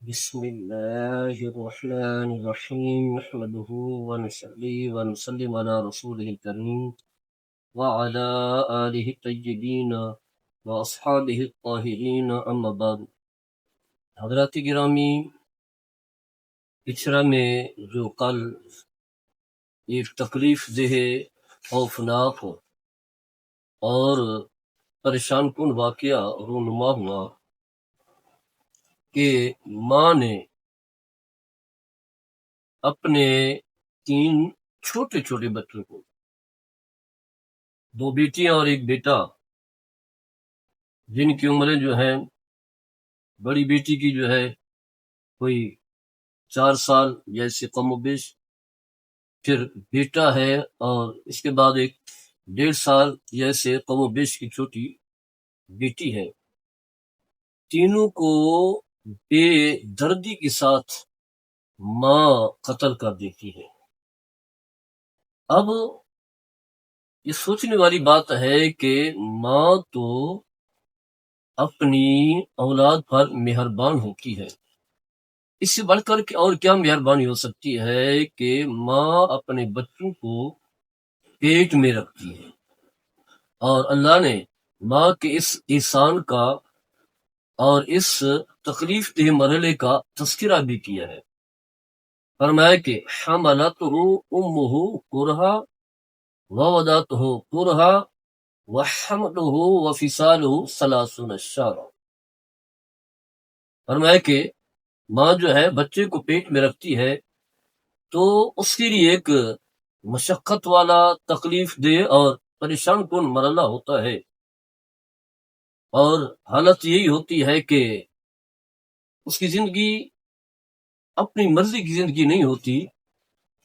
بسم الله الرحمن الرحيم نحمده ونصلي ونسلم على رسوله الكريم وعلى آله الطيبين وأصحابه الطاهرين أما بعد. حضرات گرامی، پچھڑا میں جو کل ایک تکلیف دہ، خوفناک اور پریشان کن واقعہ رونما ہوا کہ ماں نے اپنے 3 چھوٹے چھوٹے بچوں کو، 2 بیٹیاں اور 1 بیٹا، جن کی عمریں جو ہیں، بڑی بیٹی کی جو ہے کوئی 4 سال جیسے کم و بیش، پھر بیٹا ہے، اور اس کے بعد ایک 1.5 سال جیسے کم و بیش کی چھوٹی بیٹی ہے. تینوں کو بے دردی کے ساتھ ماں قتل کر دیتی ہے. اب یہ سوچنے والی بات ہے کہ ماں تو اپنی اولاد پر مہربان ہوتی ہے، اس سے بڑھ کر کے اور کیا مہربانی ہو سکتی ہے کہ ماں اپنے بچوں کو پیٹ میں رکھتی ہے. اور اللہ نے ماں کے اس احسان کا اور اس تکلیف دہ مرحلے کا تذکرہ بھی کیا ہے. فرمایا کہ حملتہ امہ کرہا ووضعتہ کرہا وحملہ وفصالہ 30 شہرا. فرمایا کہ ماں جو ہے بچے کو پیٹ میں رکھتی ہے تو اس کے لیے ایک مشقت والا، تکلیف دہ اور پریشان کن مرحلہ ہوتا ہے، اور حالت یہی ہوتی ہے کہ اس کی زندگی اپنی مرضی کی زندگی نہیں ہوتی،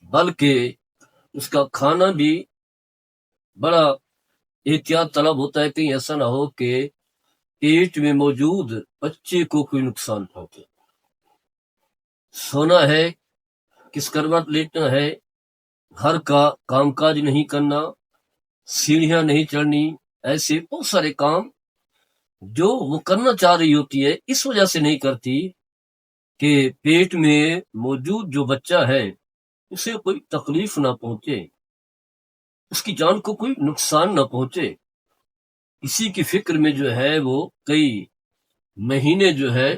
بلکہ اس کا کھانا بھی بڑا احتیاط طلب ہوتا ہے، کہیں ایسا نہ ہو کہ پیٹ میں موجود بچے کو کوئی نقصان پہنچے. سونا ہے، کس کروٹ لیٹنا ہے، گھر کا کام کاج نہیں کرنا، سیڑھیاں نہیں چڑھنی، ایسے بہت سارے کام جو وہ کرنا چاہ رہی ہوتی ہے، اس وجہ سے نہیں کرتی کہ پیٹ میں موجود جو بچہ ہے اسے کوئی تکلیف نہ پہنچے، اس کی جان کو کوئی نقصان نہ پہنچے. اسی کی فکر میں جو ہے وہ کئی مہینے جو ہے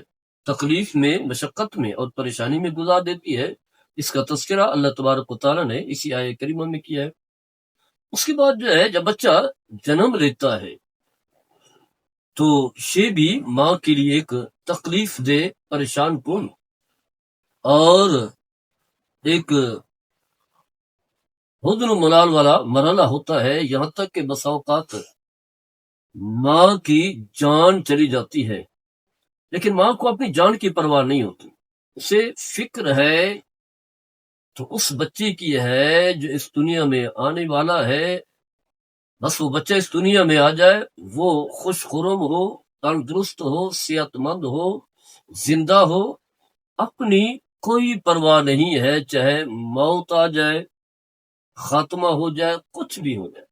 تکلیف میں، مشقت میں اور پریشانی میں گزار دیتی ہے. اس کا تذکرہ اللہ تبارک و تعالیٰ نے اسی آیہ کریمہ میں کیا ہے. اس کے بعد جو ہے جب بچہ جنم لیتا ہے تو یہ بھی ماں کے لیے ایک تکلیف دہ، پریشان کن اور ایک حزن و ملال والا مرحلہ ہوتا ہے. یہاں تک کہ بسا اوقات ماں کی جان چلی جاتی ہے، لیکن ماں کو اپنی جان کی پرواہ نہیں ہوتی، اسے فکر ہے تو اس بچے کی ہے جو اس دنیا میں آنے والا ہے. بس وہ بچہ اس دنیا میں آ جائے، وہ خوش خرم ہو، تندرست ہو، صحت مند ہو، زندہ ہو، اپنی کوئی پرواہ نہیں ہے، چاہے موت آ جائے، خاتمہ ہو جائے، کچھ بھی ہو جائے.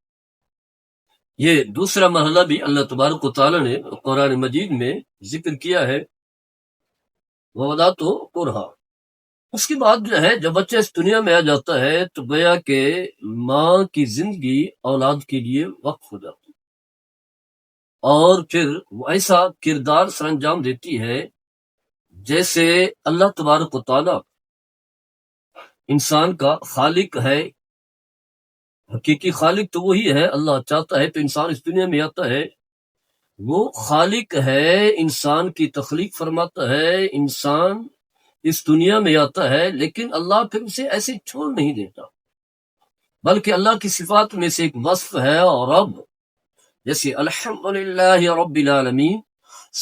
یہ دوسرا مرحلہ بھی اللہ تبارک و تعالیٰ نے قرآن مجید میں ذکر کیا ہے، ووضعتہ کرہا. اس کے بعد جو ہے جب بچہ اس دنیا میں آ جاتا ہے تو گویا کہ ماں کی زندگی اولاد کے لیے وقف ہو جاتی ہے، اور پھر وہ ایسا کردار سر انجام دیتی ہے جیسے اللہ تبارک و تعالیٰ انسان کا خالق ہے. حقیقی خالق تو وہی ہے، اللہ چاہتا ہے تو انسان اس دنیا میں آتا ہے. وہ خالق ہے، انسان کی تخلیق فرماتا ہے، انسان اس دنیا میں آتا ہے، لیکن اللہ پھر اسے ایسے چھوڑ نہیں دیتا، بلکہ اللہ کی صفات میں سے ایک وصف ہے. اور رب، جیسے الحمدللہ رب العالمین،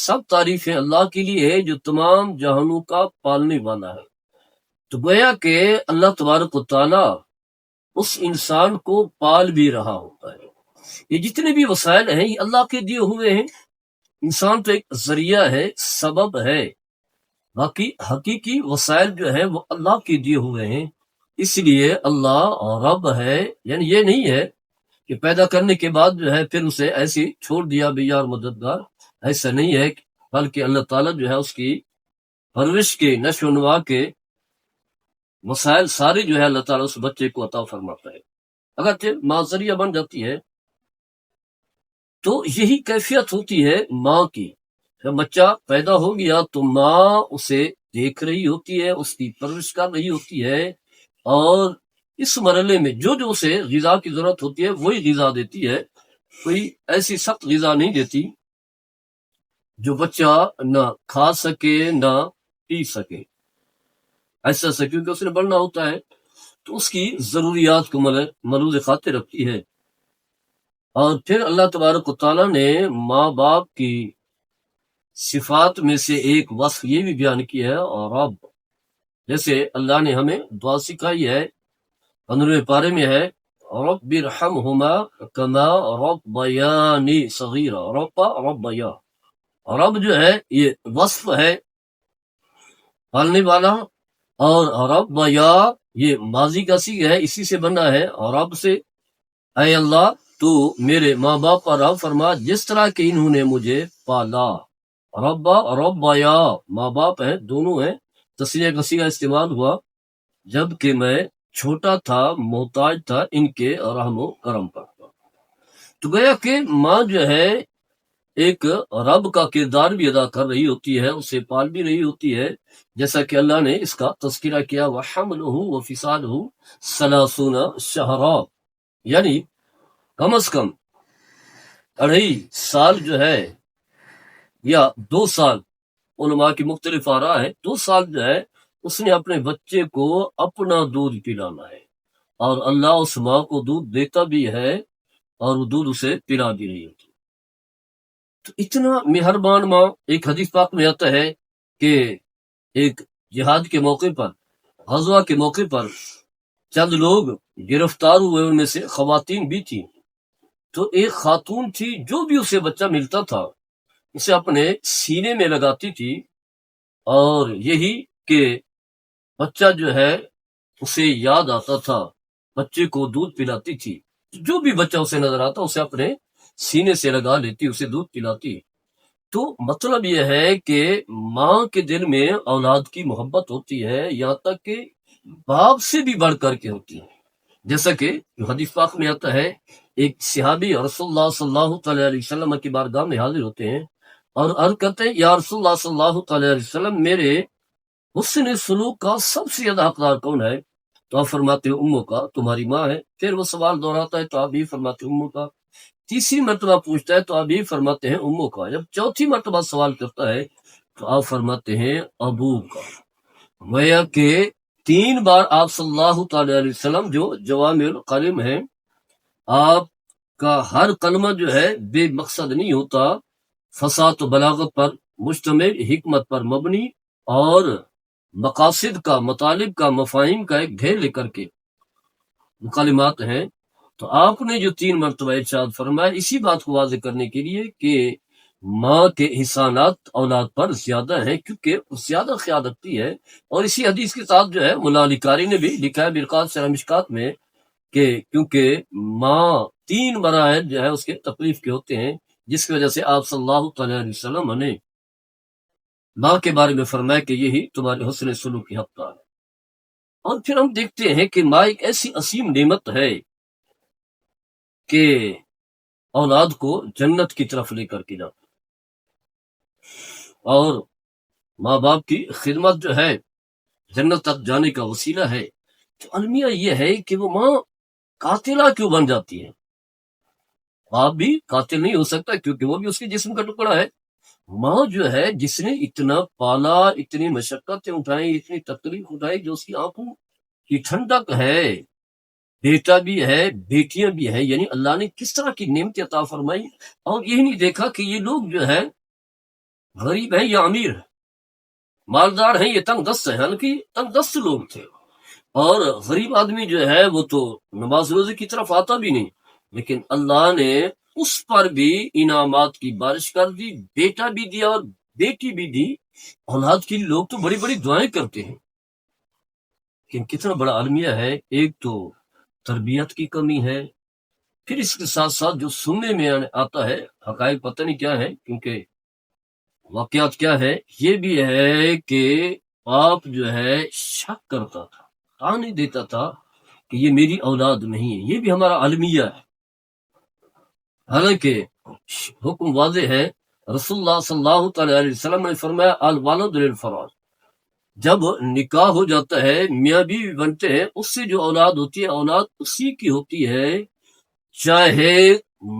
سب تعریفیں اللہ کے لیے ہے جو تمام جہانوں کا پالنے والا ہے. تو گویا کہ اللہ تبارک و تعالیٰ اس انسان کو پال بھی رہا ہوتا ہے. یہ جتنے بھی وسائل ہیں یہ اللہ کے دیے ہوئے ہیں. انسان تو ایک ذریعہ ہے، سبب ہے، باقی حقیقی وسائل جو ہیں وہ اللہ کے دیے ہوئے ہیں. اس لیے اللہ رب ہے، یعنی یہ نہیں ہے کہ پیدا کرنے کے بعد جو ہے پھر اسے ایسے چھوڑ دیا بھی یار مددگار، ایسا نہیں ہے، بلکہ اللہ تعالیٰ جو ہے اس کی پرورش کے، نشو و نما کے مسائل سارے جو ہے اللہ تعالیٰ اس بچے کو عطا فرماتا ہے۔ اگر ماں ذریعہ بن جاتی ہے تو یہی کیفیت ہوتی ہے ماں کی۔ جب بچہ پیدا ہو گیا تو ماں اسے دیکھ رہی ہوتی ہے، اس کی پرورش کر رہی ہوتی ہے، اور اس مرحلے میں جو جو اسے غذا کی ضرورت ہوتی ہے وہی غذا دیتی ہے۔ کوئی ایسی سخت غذا نہیں دیتی جو بچہ نہ کھا سکے نہ پی سکے، ایسا کیونکہ اس نے بڑھنا ہوتا ہے تو اس کی ضروریات کو ملحوظ خاطر رکھتی ہے۔ اور پھر اللہ تبارک و تعالیٰ نے ماں باپ کی صفات میں سے ایک وصف یہ بھی بیان کیا ہے، اور رب، جیسے اللہ نے ہمیں دعا سکھائی ہے، 15ویں پارے میں ہے رب ارحمہما کما ربیانی صغیرا، ربیا، رب جو ہے یہ وصف ہے پالنے والا، اور ربیا یہ ماضی کا صیغہ ہے، اسی سے بنا ہے، اور رب سے اے اللہ تو میرے ماں باپ پر رحم فرما جس طرح کہ انہوں نے مجھے پالا۔ ربا اور ربیا ماں باپ ہیں، دونوں ہیں، تصنیہ کا صیغہ استعمال ہوا جب کہ میں چھوٹا تھا، محتاج تھا ان کے رحم و کرم پر۔ تو گویا کہ ماں جو ہے ایک رب کا کردار بھی ادا کر رہی ہوتی ہے، اسے پال بھی رہی ہوتی ہے، جیسا کہ اللہ نے اس کا تذکرہ کیا وَحَمْلُهُ وَفِصَالُهُ 30 شہرا، یعنی کم از کم 2.5 سال جو ہے یا 2 سال، علماء کی مختلف آراء ہے، 2 سال جو ہے اس نے اپنے بچے کو اپنا دودھ پلانا ہے، اور اللہ اس ماں کو دودھ دیتا بھی ہے اور وہ دودھ اسے پلا بھی رہی ہوتی ہے۔ تو اتنا مہربان ماں، ایک حدیث پاک میں آتا ہے کہ ایک جہاد کے موقع پر، غزوہ کے موقع پر چند لوگ گرفتار ہوئے، ان میں سے خواتین بھی تھیں، تو ایک خاتون تھی جو بھی اسے بچہ ملتا تھا اسے اپنے سینے میں لگاتی تھی، اور یہی کہ بچہ جو ہے اسے یاد آتا تھا، بچے کو دودھ پلاتی تھی، جو بھی بچہ اسے نظر آتا اسے اپنے سینے سے لگا لیتی، اسے دودھ پلاتی۔ تو مطلب یہ ہے کہ ماں کے دل میں اولاد کی محبت ہوتی ہے، یہاں تک کہ باپ سے بھی بڑھ کر کے ہوتی ہے، جیسا کہ حدیث پاک میں آتا ہے، ایک صحابی رسول اللہ صلی اللہ تعالی علیہ وسلم کی بارگاہ میں حاضر ہوتے ہیں اور عرض کرتے ہیں یا رسول اللہ صلی اللہ تعالی علیہ وسلم، میرے حسن سلوک کا سب سے زیادہ حقدار کون ہے؟ تو آپ فرماتے ہیں اموں کا، تمہاری ماں ہے۔ پھر وہ سوال دہراتا ہے تو آپ بھی فرماتے ہیں اموں کا۔ تیسری مرتبہ پوچھتا ہے تو آپ بھی فرماتے ہیں اموں کا۔ جب چوتھی مرتبہ سوال کرتا ہے تو آپ فرماتے ہیں ابو کا۔ گویا کہ 3 بار آپ صلی اللہ تعالی علیہ وسلم جو جوامع الکلم ہیں، آپ کا ہر کلمہ جو ہے بے مقصد نہیں ہوتا، فصاحت و بلاغت پر مشتمل، حکمت پر مبنی، اور مقاصد کا، مطالب کا، مفاہیم کا ایک ڈھیر لے کر کے مکالمات ہیں۔ تو آپ نے جو 3 مرتبہ ارشاد فرمایا اسی بات کو واضح کرنے کے لیے کہ ماں کے احسانات اولاد پر زیادہ ہیں، کیونکہ وہ زیادہ خیال رکھتی ہے۔ اور اسی حدیث کے ساتھ جو ہے مولا علی قاری نے بھی لکھا ہے برقات شرح مشکات میں کہ کیونکہ ماں 3 مراحل جو ہے اس کے تکلیف کے ہوتے ہیں، جس کی وجہ سے آپ صلی اللہ تعالی علیہ وسلم نے ماں کے بارے میں فرمایا کہ یہی تمہارے حسن سلوک کی حقدار ہے۔ اور پھر ہم دیکھتے ہیں کہ ماں ایک ایسی عظیم نعمت ہے کہ اولاد کو جنت کی طرف لے کر کے جاتا، اور ماں باپ کی خدمت جو ہے جنت تک جانے کا وسیلہ ہے۔ تو المیہ یہ ہے کہ وہ ماں قاتلہ کیوں بن جاتی ہے؟ باپ بھی قاتل نہیں ہو سکتا کیونکہ وہ بھی اس کے جسم کا ٹکڑا ہے۔ ماں جو ہے جس نے اتنا پالا، اتنی مشقتیں اٹھائیں، اتنی تکلیف اٹھائی، جو اس کی آنکھوں کی ٹھنڈک ہے، بیٹا بھی ہے، بیٹیاں بھی ہیں، یعنی اللہ نے کس طرح کی نعمت عطا فرمائی، اور یہ نہیں دیکھا کہ یہ لوگ جو ہے غریب ہیں یا امیر ہیں، مالدار ہیں یہ تنگ دست ہیں، حالانکہ تنگ دست لوگ تھے، اور غریب آدمی جو ہے وہ تو نماز روزے کی طرف آتا بھی نہیں، لیکن اللہ نے اس پر بھی انعامات کی بارش کر دی، بیٹا بھی دیا اور بیٹی بھی دی۔ اولاد کے لیے لوگ تو بڑی بڑی دعائیں کرتے ہیں، لیکن کتنا بڑا المیہ ہے، ایک تو تربیت کی کمی ہے، پھر اس کے ساتھ ساتھ جو سننے میں آتا ہے حقائق پتہ نہیں کیا ہے، کیونکہ واقعات کیا ہے؟ یہ بھی ہے کہ باپ جو ہے شک کرتا تھا، نہیں دیتا تھا کہ یہ میری اولاد نہیں ہے، یہ بھی ہمارا المیہ ہے، حالانکہ حکم واضح ہے۔ رسول اللہ صلی اللہ تعالی علیہ وسلم نے فرمایا الوالد للفراش، جب نکاح ہو جاتا ہے، میاں بیوی بنتے ہیں، اس سے جو اولاد ہوتی ہے اولاد اسی کی ہوتی ہے، چاہے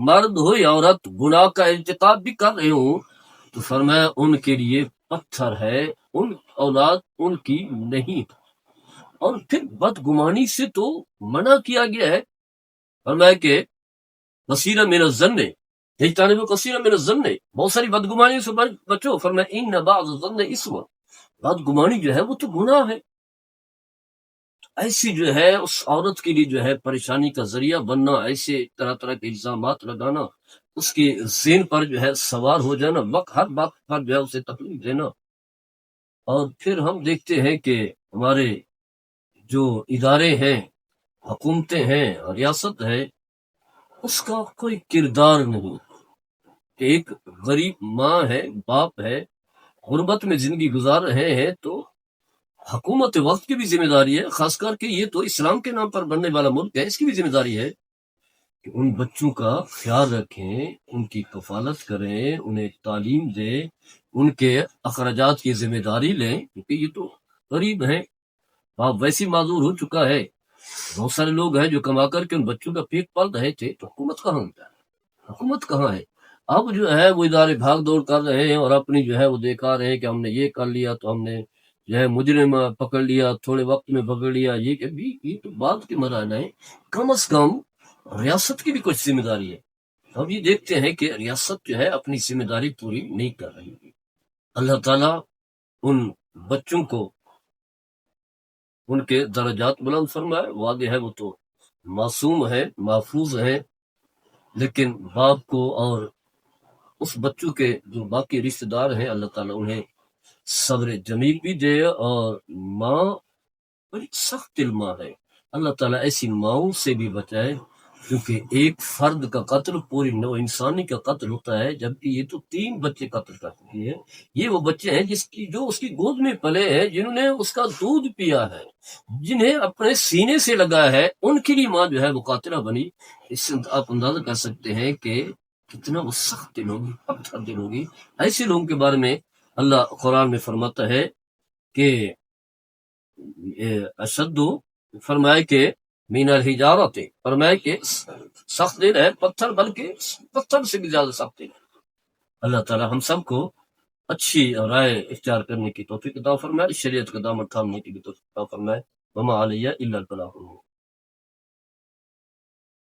مرد ہو یا عورت گناہ کا ارتکاب بھی کر رہے ہوں، تو فرمایا ان کے لیے پتھر ہے، ان اولاد ان کی نہیں۔ اور پھر بدگمانی سے تو منع کیا گیا ہے، فرمایا کہ کثیرا من الظن اجتنبوا کثیرا من الظن، بہت ساری بدگمانی سے بچو، فرمایا ان بعض الظن اسم، بدگمانی جو ہے وہ تو گناہ ہے۔ ایسی جو ہے اس عورت کے لیے جو ہے پریشانی کا ذریعہ بننا، ایسے طرح طرح کے الزامات لگانا، اس کے ذہن پر جو ہے سوار ہو جانا، ہر بات پر جو ہے اسے تکلیف دینا۔ اور پھر ہم دیکھتے ہیں کہ ہمارے جو ادارے ہیں، حکومتیں ہیں، ریاست ہے، اس کا کوئی کردار نہیں کہ ایک غریب ماں ہے، باپ ہے، غربت میں زندگی گزار رہے ہیں، تو حکومت وقت کی بھی ذمہ داری ہے، خاص کر کے یہ تو اسلام کے نام پر بننے والا ملک ہے، اس کی بھی ذمہ داری ہے کہ ان بچوں کا خیال رکھیں، ان کی کفالت کریں، انہیں تعلیم دیں، ان کے اخراجات کی ذمہ داری لیں، کیونکہ یہ تو غریب ہیں، باپ ویسی معذور ہو چکا ہے، بہت سارے لوگ ہیں جو کما کر کے ان بچوں کا پیٹ پال رہے تھے، تو حکومت کہاں ہے؟ حکومت کہاں ہے؟ اب جو ہے وہ ادارے بھاگ دوڑ کر رہے ہیں اور اپنی جو ہے وہ دکھا رہے ہیں کہ ہم نے یہ کر لیا، تو ہم نے جو ہے مجرم پکڑ لیا، تھوڑے وقت میں پکڑ لیا، یہ تو بات کے مراحل ہیں۔ کم از کم ریاست کی بھی کچھ ذمہ داری ہے۔ ہم یہ دیکھتے ہیں کہ ریاست جو ہے اپنی ذمہ داری پوری نہیں کر رہی۔ اللہ تعالیٰ ان بچوں کو ان کے درجات بلند فرمائے، واضح ہے وہ تو معصوم ہے، محفوظ ہے، لیکن باپ کو اور اس بچوں کے جو باقی رشتہ دار ہیں، اللہ تعالیٰ انہیں صبر جمیل بھی دے۔ اور ماں بڑی سخت دل ماں ہے، اللہ تعالیٰ ایسی ماؤں سے بھی بچائے، کیونکہ ایک فرد کا قتل پوری نو انسانی کا قتل ہوتا ہے، جبکہ یہ تو 3 بچے قتل کر چکی ہے۔ یہ وہ بچے ہیں جو اس کی گود میں پلے ہیں، جنہوں نے اس کا دودھ پیا ہے، جنہیں اپنے سینے سے لگا ہے، ان کے لیے ماں جو ہے وہ قاتلہ بنی۔ اس سے آپ اندازہ کر سکتے ہیں کہ کتنا وہ سخت دل ہوگی، پتھر دل ہوگی۔ ایسے لوگوں کے بارے میں اللہ قرآن میں فرماتا ہے کہ اشد، فرمائے کہ مین الحجارت، فرمائے کہ سخت دل ہے پتھر، بلکہ پتھر سے بھی زیادہ سخت دل ہے۔ اللہ تعالی ہم سب کو اچھی رائے اختیار کرنے کی توفیق عطا فرمائے، شریعت کا دامن تھامنے کی بھی توفیق عطا فرمائے۔ وما علیہ الا البلاغ۔